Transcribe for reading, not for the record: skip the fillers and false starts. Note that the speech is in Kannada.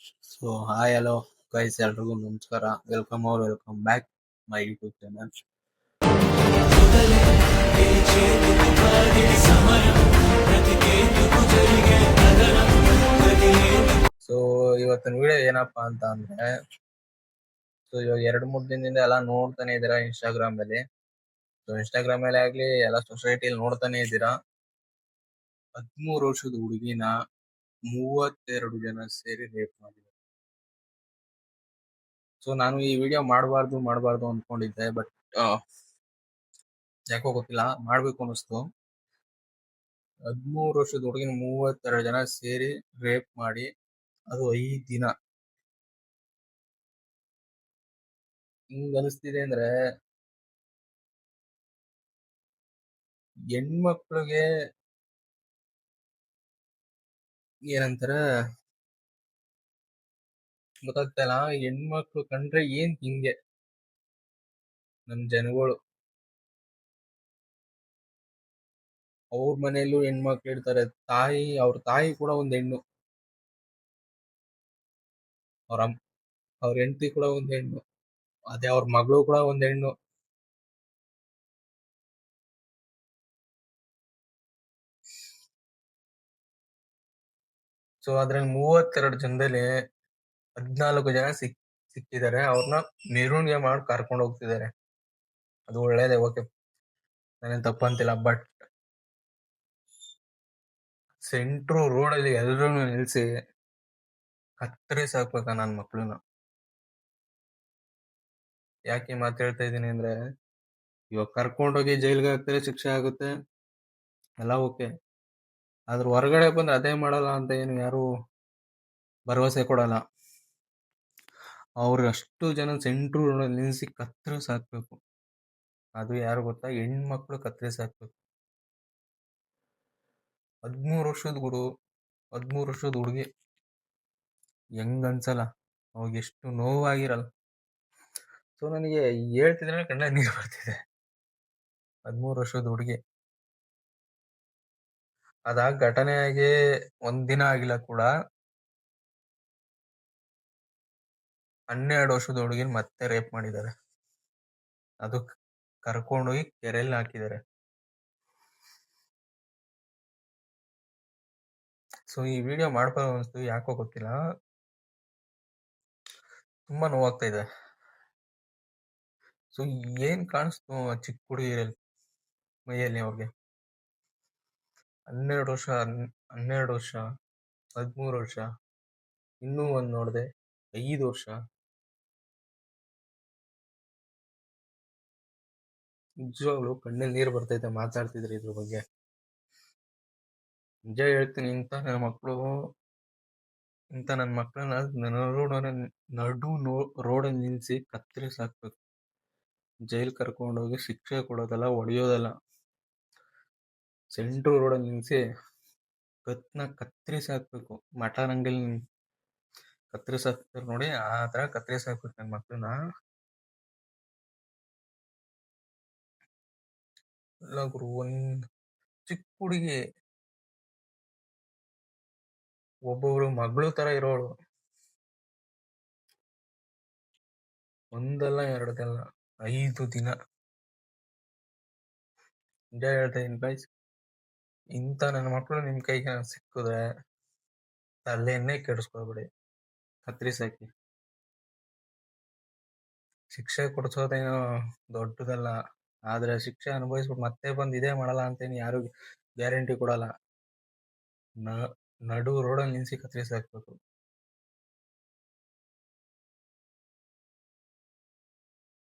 ಸೊ ಹಾಯ್ ಹಲೋ ಗೈಸ್, ಎಲ್ರಿಗೂ ನಮಸ್ಕಾರ. Welcome back my YouTube channel. So ಇವತ್ತಿನ ವಿಡಿಯೋ ಏನಪ್ಪಾ ಅಂತ ಅಂದ್ರೆ, ಸೊ ಇವಾಗ 2-3 ದಿನದಿಂದ ಎಲ್ಲ ನೋಡ್ತಾನೆ ಇದ್ದೀರಾ ಇನ್ಸ್ಟಾಗ್ರಾಮ್ ಅಲ್ಲಿ. ಸೊ ಇನ್ಸ್ಟಾಗ್ರಾಮ್ ಮೇಲೆ ಆಗ್ಲಿ ಎಲ್ಲ ಸೊಸೈಟಿಯಲ್ಲಿ ನೋಡ್ತಾನೆ ಇದ್ದೀರಾ. 13 ವರ್ಷದ ಹುಡುಗಿನ 32 ಜನ ಸೇರಿ ರೇಪ್ ಮಾಡಿದ್ದಾರೆ. ಸೊ ನಾನು ಈ ವಿಡಿಯೋ ಮಾಡಬಾರ್ದು ಅನ್ಕೊಂಡಿದ್ದೆ, ಬಟ್ ಯಾಕೋ ಗೊತ್ತಿಲ್ಲ, ಮಾಡ್ಬೇಕು ಅನಿಸ್ತು. 13 ವರ್ಷದ ಹುಡುಗಿನ 32 ಜನ ಸೇರಿ ರೇಪ್ ಮಾಡಿ, ಅದು 5 ದಿನ. ಹಿಂಗ್ ಅನಿಸ್ತಿದೆ ಅಂದ್ರೆ, ಹೆಣ್ಮಕ್ಳಿಗೆ ಏನಂತಾರ ಗೊತ್ತಾಗ್ತಾ ಇಲ್ಲ. ಹೆಣ್ಮಕ್ಳು ಕಂಡ್ರೆ ಏನ್ ಹಿಂಗೆ ನಮ್ ಜನಗಳು. ಅವ್ರ ಮನೆಯಲ್ಲೂ ಹೆಣ್ಮಕ್ಳು ಇರ್ತಾರೆ, ಅವ್ರ ತಾಯಿ ಕೂಡ ಒಂದ್ ಹೆಣ್ಣು, ಅವ್ರ ಹೆಂಡತಿ ಕೂಡ ಒಂದ್ ಹೆಣ್ಣು, ಅದೇ ಅವ್ರ ಮಗಳು ಕೂಡ ಒಂದ್ ಹೆಣ್ಣು. ಸೊ ಅದ್ರಲ್ಲಿ 32 ಜನದಲ್ಲಿ 14 ಜನ ಸಿಕ್ಕಿದ್ದಾರೆ. ಅವ್ರನ್ನ ಮೆರವಣಿಗೆ ಮಾಡಿ ಕರ್ಕೊಂಡು ಹೋಗ್ತಿದ್ದಾರೆ. ಅದು ಒಳ್ಳೇದೇ, ಓಕೆ, ನಾನೇನ್ ತಪ್ಪಂತಿಲ್ಲ. ಬಟ್ ಸೆಂಟ್ರು ರೋಡಲ್ಲಿ ಎಲ್ಲರೂ ನಿಲ್ಸಿ ಕತ್ತರಿಸಿ ಹಾಕ್ಬೇಕ ನನ್ ಮಕ್ಳನ್ನ. ಯಾಕೆ ಮಾತಾಡ್ತಾ ಇದ್ದೀನಿ ಅಂದ್ರೆ, ಇವಾಗ ಕರ್ಕೊಂಡೋಗಿ ಜೈಲ್ಗೆ ಹಾಕ್ತಾರೆ, ಶಿಕ್ಷೆ ಆಗುತ್ತೆ, ಎಲ್ಲ ಓಕೆ. ಆದ್ರ ಹೊರಗಡೆ ಬಂದ್ರೆ ಅದೇ ಮಾಡಲ್ಲ ಅಂತ ಏನು ಯಾರು ಭರವಸೆ ಕೊಡಲ್ಲ. ಅವ್ರಿಗೆ ಅಷ್ಟು ಜನ ಸೆಂಟ್ರು ರೋಡಲ್ಲಿ ನಿಲ್ಸಿ ಕತ್ತರಿಸಿ ಹಾಕ್ಬೇಕು. ಅದು ಯಾರು ಗೊತ್ತಾ? ಹೆಣ್ಮಕ್ಳು ಕತ್ತರಿಸಿ ಹಾಕ್ಬೇಕು. 13 ವರ್ಷದ 13 ವರ್ಷದ ಹುಡುಗಿ, ಹೆಂಗ್ ಅನ್ಸಲ್ಲ? ಅವಾಗ ಎಷ್ಟು ನೋವಾಗಿರಲ್ಲ. ಸೊ ನನಗೆ ಹೇಳ್ತಿದ್ರೆ ಕಣ್ಣ ನೀರು ಬರ್ತಿದೆ. 13 ವರ್ಷದ ಹುಡುಗಿ, ಅದಾಗ ಘಟನೆ ಆಗಿ 1 ದಿನ ಆಗಿಲ್ಲ ಕೂಡ 12 ವರ್ಷದ ಹುಡುಗಿನ ಮತ್ತೆ ರೇಪ್ ಮಾಡಿದ್ದಾರೆ. ಅದು ಕರ್ಕೊಂಡೋಗಿ ಕೆರೆಯಲ್ಲಿ ಹಾಕಿದ್ದಾರೆ. ಸೊ ಈ ವಿಡಿಯೋ ಮಾಡ್ಬೋದು ಅನಿಸ್ತು, ಯಾಕೋ ಗೊತ್ತಿಲ್ಲ, ತುಂಬಾ ನೋವಾಗ್ತಾ ಇದೆ. ಸೊ ಏನ್ ಕಾಣಿಸ್ತು ಆ ಚಿಕ್ಕ ಹುಡುಗಿರಲ್ಲಿ ಮೈಯಲ್ಲಿ? ಅವ್ರಿಗೆ 12 ವರ್ಷ, 13 ವರ್ಷ, ಇನ್ನೂ ಒಂದ್ ನೋಡ್ದೆ 5 ವರ್ಷ. ನಿಜವಾಗ್ಲು ಕಣ್ಣಲ್ಲಿ ನೀರು ಬರ್ತೈತೆ ಮಾತಾಡ್ತಿದ್ರೆ ಇದ್ರ ಬಗ್ಗೆ. ನಿಜ ಹೇಳ್ತೀನಿ, ಇಂಥ ನನ್ನ ಮಕ್ಕಳನ್ನ ನಡು ರೋಡಲ್ಲಿ ನಿಲ್ಸಿ ಕತ್ತರಿಸಿ ಹಾಕ್ಬೇಕು. ಜೈಲ್ ಕರ್ಕೊಂಡೋಗಿ ಶಿಕ್ಷೆ ಕೊಡೋದಲ್ಲ, ಹೊಡೆಯೋದಲ್ಲ, ಸೆಂಟ್ರು ರೋಡಲ್ಲಿ ನಿಲ್ಸಿ ಕತ್ತರಿಸಿ ಹಾಕ್ಬೇಕು. ಮಟನ್ ಅಂಗಡಿಲಿ ಕತ್ತರಿಸಿ ಹಾಕ್ತಾರೆ ನೋಡಿ, ಆ ತರ ಕತ್ತರಿಸಿ ಹಾಕ್ಬೇಕು ನನ್ನ ಮಕ್ಕಳನ್ನ. ಇಲ್ಲ ಗುರು, ಒಂದ್ ಚಿಕ್ಕ ಹುಡುಗಿ, ಒಬ್ಬೊಬ್ರು ಮಗಳು ತರ ಇರೋಳು, ಒಂದಲ್ಲ ಎರಡಲ್ಲ 5 ದಿನ. ನಿಜ ಹೇಳ್ತಾ ಇದೀನಿ ಗೈಸ್, ಇಂಥ ನನ್ನ ಮಕ್ಕಳು ನಿಮ್ ಕೈಗೆ ಸಿಕ್ಕಿದ್ರೆ ತಲೆಯನ್ನೇ ಕೆಡಿಸ್ಕೊಳ್ಬಿಡಿ, ಕತ್ತರಿಸಿ ಹಾಕಿ. ಶಿಕ್ಷೆ ಕೊಡ್ಸೋದೇನೋ ದೊಡ್ಡದಲ್ಲ, ಆದ್ರೆ ಶಿಕ್ಷೆ ಅನುಭವಿಸ್ಬಿಟ್ಟು ಮತ್ತೆ ಬಂದು ಇದೇ ಮಾಡಲ್ಲ ಅಂತೇನು ಯಾರು ಗ್ಯಾರಂಟಿ ಕೊಡಲ್ಲ. ನಡು ರೋಡಲ್ಲಿ ನಿಲ್ಸಿ ಕತ್ತರಿಸಿ ಹಾಕ್ಬೇಕು.